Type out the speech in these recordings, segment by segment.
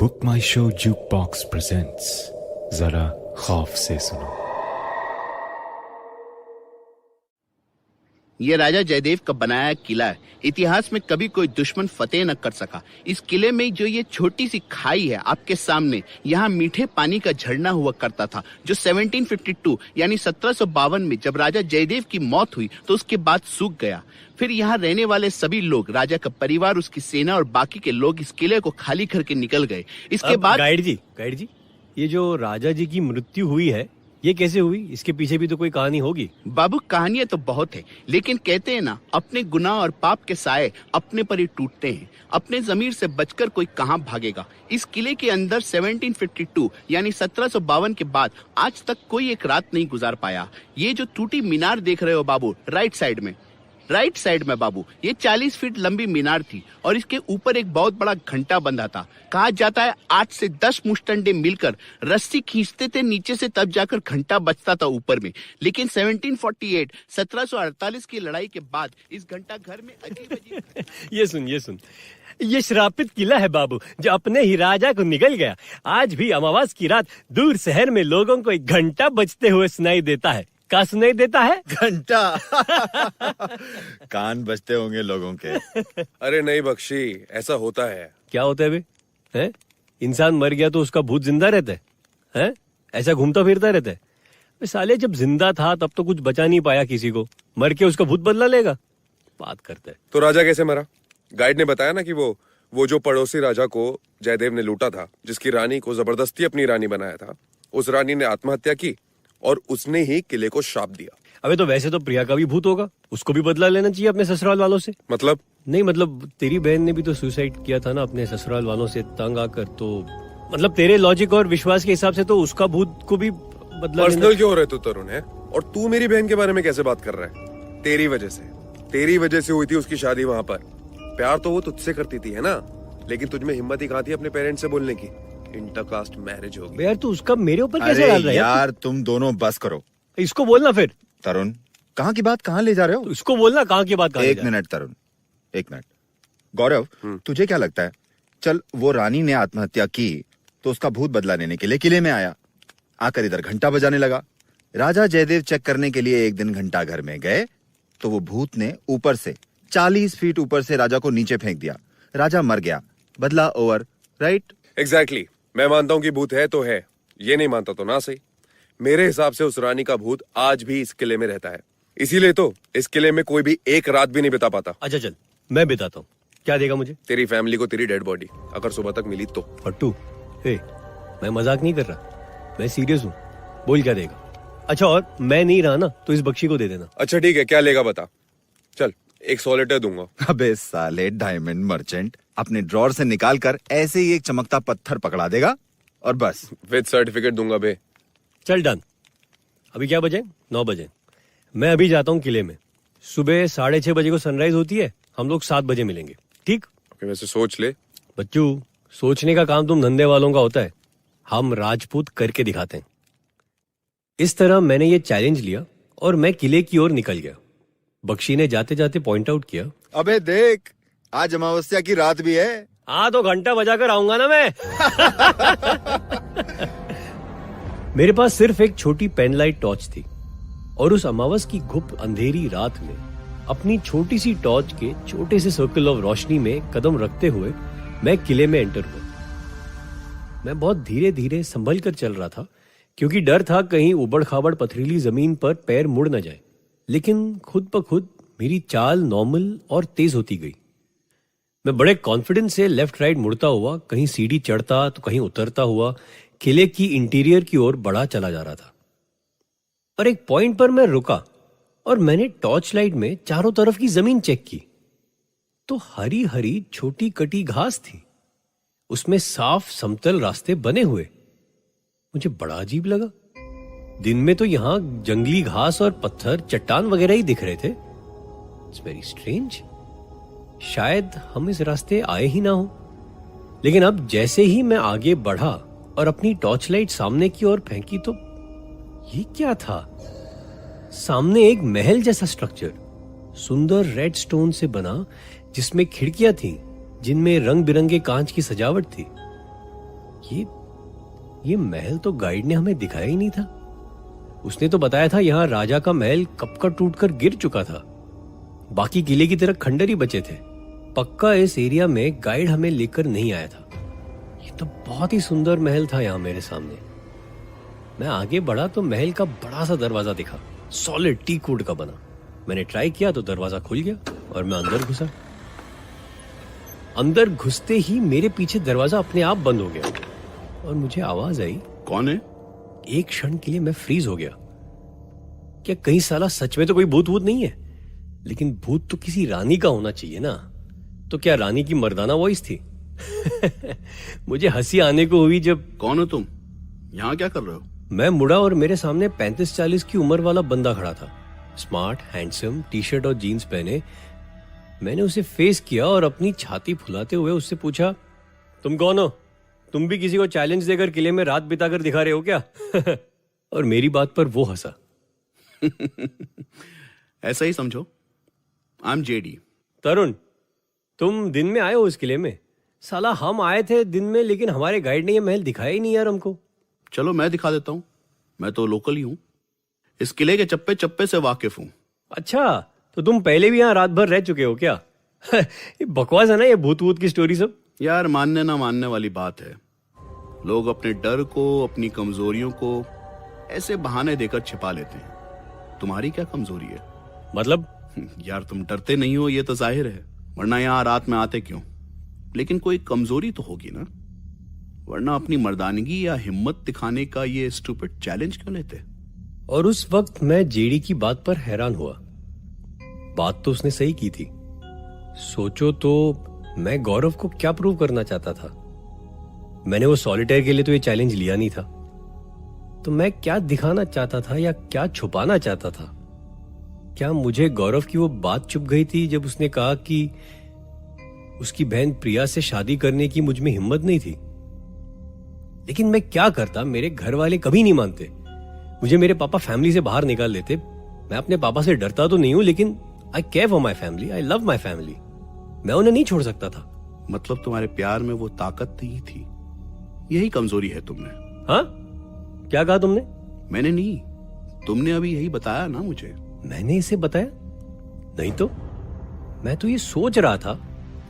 Book माई show juke box presents, जरा खौफ से सुनो। ये राजा जयदेव का बनाया किला है। इतिहास में कभी कोई दुश्मन फतेह न कर सका। इस किले में जो ये छोटी सी खाई है आपके सामने, यहाँ मीठे पानी का झरना हुआ करता था, जो 1752 यानी 1752 में जब राजा जयदेव की मौत हुई तो उसके बाद सूख गया। फिर यहाँ रहने वाले सभी लोग, राजा का परिवार, उसकी सेना और बाकी के लोग इस किले को खाली करके निकल गए। इसके बाद गाइड जी, ये जो राजा जी की मृत्यु हुई है, ये कैसे हुई? इसके पीछे भी तो कोई कहानी होगी। बाबू, कहानियां तो बहुत है, लेकिन कहते हैं ना, अपने गुनाह और पाप के साए अपने पर ही टूटते हैं। अपने जमीर से बचकर कोई कहां भागेगा। इस किले के अंदर 1752 यानी 1752 के बाद आज तक कोई एक रात नहीं गुजार पाया। ये जो टूटी मीनार देख रहे हो बाबू, राइट साइड में बाबू, ये 40 फीट लंबी मीनार थी और इसके ऊपर एक बहुत बड़ा घंटा बंधा था। कहा जाता है 8 से 10 मुस्टंडे मिलकर रस्सी खींचते थे नीचे से, तब जाकर घंटा बजता था ऊपर में। लेकिन 1748 की लड़ाई के बाद इस घंटा घर में अजीब ये सुन, ये श्रापित किला है बाबू, जो अपने ही राजा को निगल गया। आज भी अमावस की रात दूर शहर में लोगों को एक घंटा बजते हुए सुनाई देता है। क्या सुनाई देता है? घंटा। कान बजते होंगे लोगों के। अरे नहीं बख्शी, ऐसा होता है। क्या होता है बे? हैं? इंसान मर गया तो उसका भूत जिंदा रहता है? हैं? ऐसा घूमता फिरता रहता है? साले, जब जिंदा था तब तो कुछ बचा नहीं पाया किसी को, मर के उसका भूत बदला लेगा? बात करता है। तो राजा कैसे मरा? गाइड ने बताया ना कि वो जो पड़ोसी राजा को जयदेव ने लूटा था, जिसकी रानी को जबरदस्ती अपनी रानी बनाया था, उस रानी ने आत्महत्या की और उसने ही किले को श्राप दिया। अबे तो वैसे तो प्रिया का भी भूत होगा, उसको भी बदला लेना चाहिए अपने ससुराल वालों से। मतलब? नहीं मतलब तेरी बहन ने भी तो सुसाइड किया था ना अपने ससुराल वालों से तंग आकर, तो मतलब तेरे लॉजिक और विश्वास के हिसाब से तो उसका भूत को भी बदला लेना। पर्सनल क्यों हो रहे तू तरुण है? और तू मेरी बहन के बारे में कैसे बात कर रहा है? तेरी वजह से हुई थी उसकी शादी वहाँ पर। प्यार तो वो तुझसे करती थी, है ना? लेकिन तुझमें हिम्मत ही कहाँ थी अपने पेरेंट्स से बोलने की? इंटरकास्ट मैरिज होगी। यार तू उसका मेरे ऊपर कैसे डाल रहा है? यार तुम दोनों बस करो। इसको बोलना फिर। तरुण, कहाँ की बात कहाँ ले जा रहे हो? तो इसको बोलना कहाँ की बात कहाँ ले एक जा रहे मिनट तरुण, एक मिनट। गौरव, तुझे क्या लगता है? चल, वो रानी ने आत्महत्या की तो उसका भूत बदला लेने के लिए किले में आया, आकर इधर घंटा बजाने लगा। राजा जयदेव चेक करने के लिए एक दिन घंटा घर में गए तो वो भूत ने ऊपर से 40 फीट ऊपर से राजा को नीचे फेंक दिया। राजा मर गया, बदला ओवर। राइट? एग्जैक्टली। मैं मानता हूँ कि भूत है तो है, ये नहीं मानता तो ना सही। मेरे हिसाब से उस रानी का भूत आज भी इस किले में रहता है, इसीलिए तो इस किले में कोई भी एक रात भी नहीं बिता पाता। अच्छा चल, मैं बिताता हूँ। क्या देगा मुझे? तेरी फैमिली को तेरी डेड बॉडी, अगर सुबह तक मिली तो। फट्टू, मैं मजाक नहीं कर रहा, मैं सीरियस हूँ। बोल क्या देगा? अच्छा, और मैं नहीं रहा ना तो इस बख्शी को दे देना। अच्छा ठीक है, क्या लेगा बता। चल, एक सॉलिटेयर दूंगा। अबे साले डायमंड मर्चेंट अपने ड्रॉर से निकाल कर ऐसे ही एक चमकता पत्थर पकड़ा देगा और बस। विद सर्टिफिकेट दूंगा बे। चल डन। अभी क्या बजे? 9 बजे। मैं अभी जाता हूँ किले में। सुबह 6:30 बजे को सनराइज होती है, हम लोग 7 बजे मिलेंगे, ठीक? वैसे सोच ले। बच्चू, सोचने का काम तुम धंधे वालों का होता है, हम राजपूत करके दिखाते हैं। इस तरह मैंने ये चैलेंज लिया और मैं किले की ओर निकल गया। बख्शी ने जाते जाते पॉइंट आउट किया, अबे देख, आज अमावस्या की रात भी है। हाँ तो घंटा बजाकर आऊंगा ना मैं। मेरे पास सिर्फ एक छोटी पेनलाइट टॉर्च थी और उस अमावस की गुप्त अंधेरी रात में अपनी छोटी सी टॉर्च के छोटे से सर्कल ऑफ रोशनी में कदम रखते हुए मैं किले में एंटर हुआ। मैं बहुत धीरे धीरे संभल कर चल रहा था, क्योंकि डर था कहीं उबड़ खाबड़ पथरीली जमीन पर पैर मुड़ न जाए। लेकिन खुद ब खुद मेरी चाल नॉर्मल और तेज होती गई। मैं बड़े कॉन्फिडेंस से लेफ्ट राइट मुड़ता हुआ, कहीं सीढ़ी चढ़ता तो कहीं उतरता हुआ किले की इंटीरियर की ओर बढ़ा चला जा रहा था। और एक पॉइंट पर मैं रुका और मैंने टॉर्च लाइट में चारों तरफ की जमीन चेक की तो हरी हरी छोटी कटी घास थी, उसमें साफ समतल रास्ते बने हुए। मुझे बड़ा अजीब लगा। दिन में तो यहां जंगली घास और पत्थर चट्टान वगैरह ही दिख रहे थे। इट्स वेरी स्ट्रेंज, शायद हम इस रास्ते आए ही ना हो। लेकिन अब जैसे ही मैं आगे बढ़ा और अपनी टॉर्च लाइट सामने की ओर फेंकी तो ये क्या था? सामने एक महल जैसा स्ट्रक्चर, सुंदर रेड स्टोन से बना, जिसमें खिड़कियां थीं जिनमें रंग बिरंगे कांच की सजावट थी। ये महल तो गाइड ने हमें दिखाया ही नहीं था। उसने तो बताया था यहाँ राजा का महल कब का टूटकर गिर चुका था, बाकी किले की तरह खंडर ही बचे थे। पक्का इस एरिया में गाइड हमें लेकर नहीं आया था। ये तो बहुत ही सुंदर महल था यहाँ मेरे सामने। मैं आगे बढ़ा तो महल का बड़ा सा दरवाजा दिखा, सॉलिड टीक वुड का बना। मैंने ट्राई किया तो दरवाजा खुल गया और मैं अंदर घुसा। अंदर घुसते ही मेरे पीछे दरवाजा अपने आप बंद हो गया और मुझे आवाज आई, कौन है? एक क्षण के लिए मैं फ्रीज हो गया। क्या कहीं साला सच में तो कोई भूत वूत नहीं है? लेकिन भूत तो किसी रानी का होना चाहिए ना। तो क्या रानी की मर्दाना वॉइस थी? मुझे हंसी आने को हुई जब कौन हो तुम? यहाँ क्या कर रहे हो? मैं मुड़ा और मेरे सामने 35-40 की उम्र वाला बंदा खड़ा था। स्मार्ट, हैंडसम, टी शर्ट और जीन्स पहने। मैंने उसे फेस किया और अपनी छाती फुलाते हुए उससे पूछा, तुम कौन हो? तुम भी किसी को चैलेंज देकर किले में रात बिताकर दिखा रहे हो क्या? और मेरी बात पर वो हंसा। ऐसा ही समझो, आई एम जेडी। तरुण, तुम दिन में आए हो इस किले में? साला हम आए थे दिन में, लेकिन हमारे गाइड ने ये महल दिखाया ही नहीं यार हमको। चलो मैं दिखा देता हूँ, मैं तो लोकल ही हूँ, इस किले के चप्पे चप्पे से वाकिफ हूँ। अच्छा, तो तुम पहले भी यहाँ रात भर रह चुके हो क्या? ये बकवास है ना ये भूत वूत की स्टोरी सब। यार मानने ना मानने वाली बात है। लोग अपने डर को, अपनी कमजोरियों को ऐसे बहाने देकर छिपा लेते हैं। तुम्हारी क्या कमजोरी है? मतलब? यार तुम डरते नहीं हो ये तो जाहिर है, वरना यहाँ रात में आते क्यों? लेकिन कोई कमजोरी तो होगी ना, वरना अपनी मर्दानगी या हिम्मत दिखाने का ये स्टूपिड चैलेंज क्यों लेते? और उस वक्त मैं जेडी की बात पर हैरान हुआ। बात तो उसने सही की थी। सोचो तो, मैं गौरव को क्या प्रूव करना चाहता था? मैंने वो सॉलिटेयर के लिए तो ये चैलेंज लिया नहीं था। तो मैं क्या दिखाना चाहता था या क्या छुपाना चाहता था? क्या मुझे गौरव की वो बात चुप गई थी जब उसने कहा कि उसकी बहन प्रिया से शादी करने की मुझ में हिम्मत नहीं थी? लेकिन मैं क्या करता, मेरे घर वाले कभी नहीं मानते। मुझे मेरे पापा फैमिली से बाहर निकाल देते। मैं अपने पापा से डरता तो नहीं हूं, लेकिन I care for my family, I love my family. मैं उन्हें नहीं छोड़ सकता था। मतलब तुम्हारे प्यार में वो ताकत नहीं थी, यही कमजोरी है तुमने। हाँ, क्या कहा तुमने? मैंने नहीं, तुमने अभी यही बताया ना मुझे। मैंने इसे बताया नहीं तो? मैं तो ये सोच रहा था,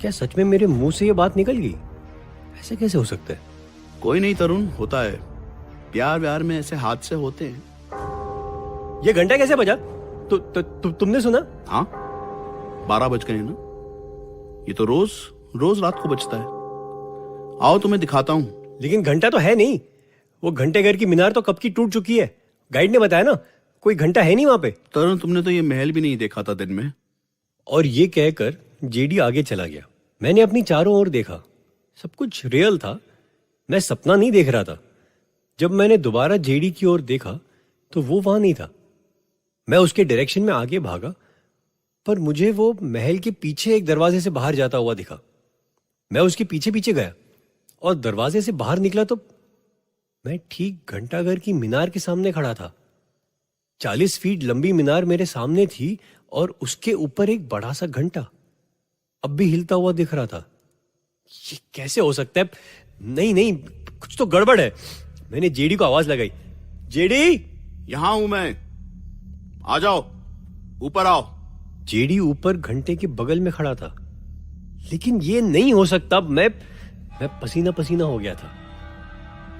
क्या सच में मेरे मुंह से ये बात निकल गई? ऐसे कैसे हो सकता है? कोई नहीं तरुण, होता है, प्यार व्यार में ऐसे हादसे होते हैं। ये घंटा कैसे बजा? तुमने सुना? हाँ, 12 बज गए ना। ये तो रोज रोज रात को बजता है। आओ तुम्हें दिखाता हूँ। लेकिन घंटा तो है नहीं। वो घंटे घर की मीनार तो कब की टूट चुकी है। गाइड ने बताया ना, कोई घंटा है नहीं वहां पे। तरुण, तुमने तो ये महल भी नहीं देखा था दिन में। और ये कहकर जेडी आगे चला गया। मैंने अपनी चारों ओर देखा, सब कुछ रियल था। मैं सपना नहीं देख रहा था। जब मैंने दोबारा जेडी की ओर देखा तो वो वहां नहीं था। मैं उसके डायरेक्शन में आगे भागा, पर मुझे वो महल के पीछे एक दरवाजे से बाहर जाता हुआ दिखा। मैं उसके पीछे पीछे गया और दरवाजे से बाहर निकला तो मैं ठीक घंटाघर की मीनार के सामने खड़ा था। 40 फीट लंबी मीनार मेरे सामने थी और उसके ऊपर एक बड़ा सा घंटा अब भी हिलता हुआ दिख रहा था। ये कैसे हो सकता है? नहीं नहीं, कुछ तो गड़बड़ है। मैंने जेडी को आवाज लगाई, जेडी! यहां हूं मैं, आ जाओ, ऊपर आओ। जेडी ऊपर घंटे के बगल में खड़ा था। लेकिन ये नहीं हो सकता। मैं पसीना पसीना हो गया था।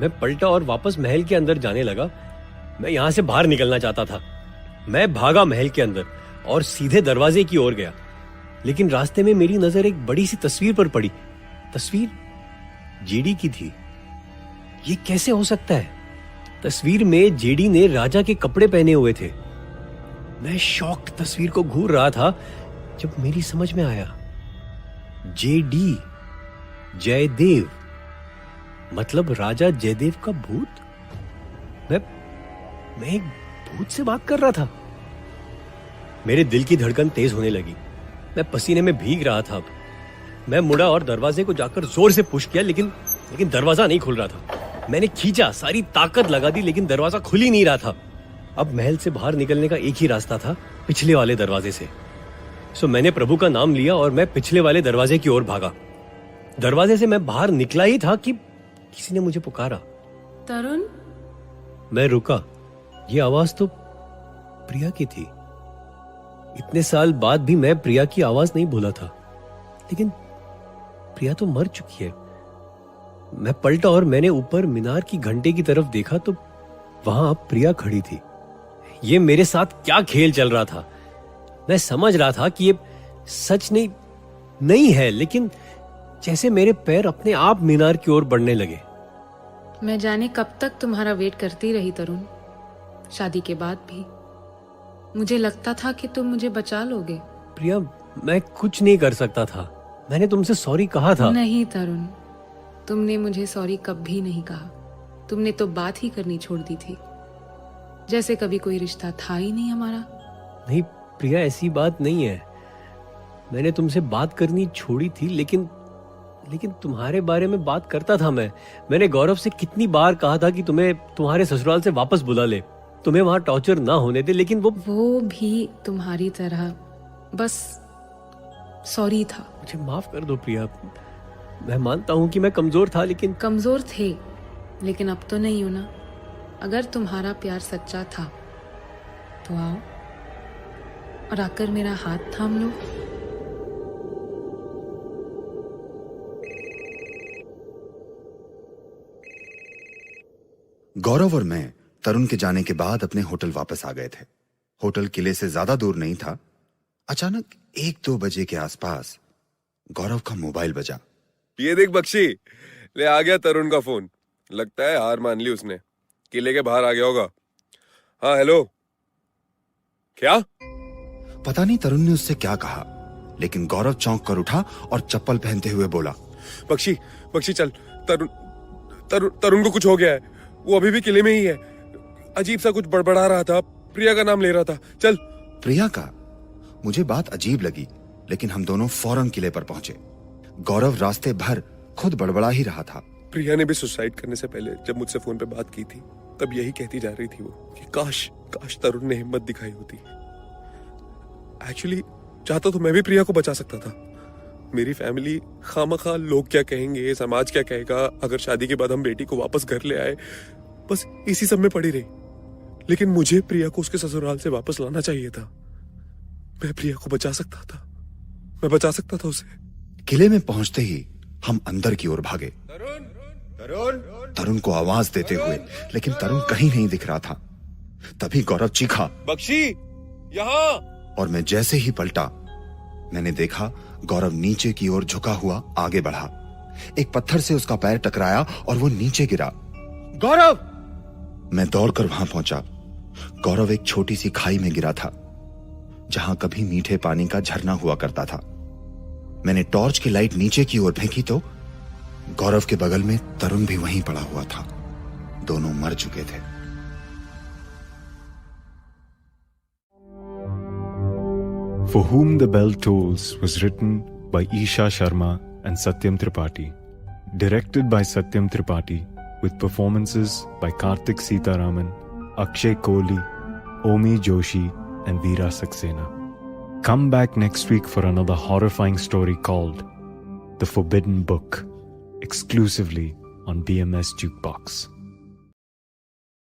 मैं पलटा और वापस महल के अंदर जाने लगा। मैं यहां से बाहर निकलना चाहता था। मैं भागा महल के अंदर और सीधे दरवाजे की ओर गया। लेकिन रास्ते में मेरी नजर एक बड़ी सी तस्वीर पर पड़ी। तस्वीर जेडी की थी। ये कैसे हो सकता है? तस्वीर में जेडी ने राजा के कपड़े पहने हुए थे। मैं शॉक्ड तस्वीर को घूर रहा था जब मेरी समझ में आया, जेडी, जयदेव, मतलब राजा जयदेव का भूत। मैं एक भूत से बात कर रहा था। मेरे दिल की धड़कन तेज होने लगी। मैं पसीने में भीग रहा था। मैं मुड़ा और दरवाजे को जाकर जोर से पुश किया, लेकिन दरवाजा नहीं खुल रहा था। मैंने खींचा, सारी ताकत लगा दी, लेकिन दरवाजा खुल ही नहीं रहा था। अब महल से बाहर निकलने का एक ही रास्ता था, पिछले वाले दरवाजे से। सो मैंने प्रभु का नाम लिया और मैं पिछले वाले दरवाजे की ओर भागा। दरवाजे से मैं बाहर निकला ही था कि किसी ने मुझे पुकारा। तरुण, मैं रुका। ये आवाज तो प्रिया की थी। इतने साल बाद भी मैं प्रिया की आवाज नहीं भूला था, लेकिन प्रिया तो मर चुकी है। मैं पलटा और मैंने ऊपर मीनार की घंटे की तरफ देखा तो वहां अब प्रिया खड़ी थी। ये मेरे साथ क्या खेल चल रहा था? मैं समझ रहा था कि ये सच नहीं है, लेकिन जैसे मेरे पैर अपने आप मीनार की ओर बढ़ने लगे। मैं जाने कब तक तुम्हारा वेट करती रही तरुण। शादी के बाद भी मुझे लगता था कि तुम मुझे बचा लोगे। प्रिया, मैं कुछ नहीं कर सकता था। मैंने तुमसे सॉरी कहा था। नहीं तरुण, तुमने मुझे सॉरी कभी नहीं कहा। तुमने तो बात ही करनी छोड़ दी थी, जैसे कभी कोई रिश्ता था ही नहीं हमारा। नहीं प्रिया, ऐसी बात नहीं है। मैंने तुमसे बात करनी छोड़ी थी, लेकिन तुम्हारे बारे में बात करता था मैं। मैंने गौरव से कितनी बार कहा था कि तुम्हें तुम्हारे ससुराल से वापस बुला ले, तुम्हें वहां टॉर्चर ना होने दे, लेकिन वो भी तुम्हारी तरह बस सॉरी था। मुझे माफ कर दो प्रिया। मैं मानता हूं कि मैं कमजोर था, लेकिन कमजोर थे, लेकिन अब तो नहीं हो ना। अगर तुम्हारा प्यार सच्चा था तो आओ और आकर मेरा हाथ थाम लो। गौरव और मैं तरुण के जाने के बाद अपने होटल वापस आ गए थे। होटल किले से ज्यादा दूर नहीं था। अचानक 1-2 बजे के आसपास गौरव का मोबाइल बजा। ये देख बख्शी, ले आ गया तरुण का फोन। लगता है हार मान ली उसने, किले के बाहर आ गया होगा। हाँ हेलो। क्या? पता नहीं तरुण ने उससे क्या कहा, लेकिन गौरव चौंक कर उठा और चप्पल पहनते हुए बोला, बख्शी चल। तरुण को कुछ हो गया है। वो अभी भी किले में ही है। अजीब सा कुछ बड़बड़ा रहा था, प्रिया का नाम ले रहा था। चल। प्रिया का? मुझे बात अजीब लगी, लेकिन हम दोनों फौरन किले पर पहुंचे। गौरव रास्ते भर खुद बड़बड़ा ही रहा था। प्रिया ने भी सुसाइड करने से पहले जब मुझसे फोन पे बात की थी, तब यही कहती जा रही थी वो कि काश तरुण ने हिम्मत दिखाई होती। एक्चुअली चाहता तो मैं भी प्रिया को बचा सकता था। मेरी फैमिली खामखा लोग क्या कहेंगे, समाज क्या कहेगा अगर शादी के बाद हम बेटी को वापस घर ले आए, बस इसी सब में पड़ी रही। लेकिन मुझे प्रिया को उसके ससुराल से वापस लाना चाहिए था। मैं प्रिया को बचा सकता था, मैं बचा सकता था उसे। किले में पहुंचते ही हम अंदर की ओर भागे, तरुण को आवाज देते हुए, लेकिन तरुण कहीं नहीं दिख रहा था। तभी गौरव चीखा, बख्शी यहाँ। और मैं जैसे ही पलटा, मैंने देखा गौरव नीचे की ओर झुका हुआ आगे बढ़ा। एक पत्थर से उसका पैर टकराया और वो नीचे गिरा। गौरव! मैं दौड़कर वहां पहुंचा। गौरव एक छोटी सी खाई में गिरा था, जहां कभी मीठे पानी का झरना हुआ करता था। मैंने टॉर्च की लाइट नीचे की ओर फेंकी तो गौरव के बगल में तरुण भी वहीं पड़ा हुआ था। दोनों मर चुके थे। For Whom the Bell Tolls was written by Isha Sharma and Satyam Tripathi. Directed by Satyam Tripathi, with performances by Karthik Sitaraman, Akshay Kohli, Omi Joshi and Veera Saxena. Come back next week for another horrifying story called The Forbidden Book, exclusively on BMS Jukebox.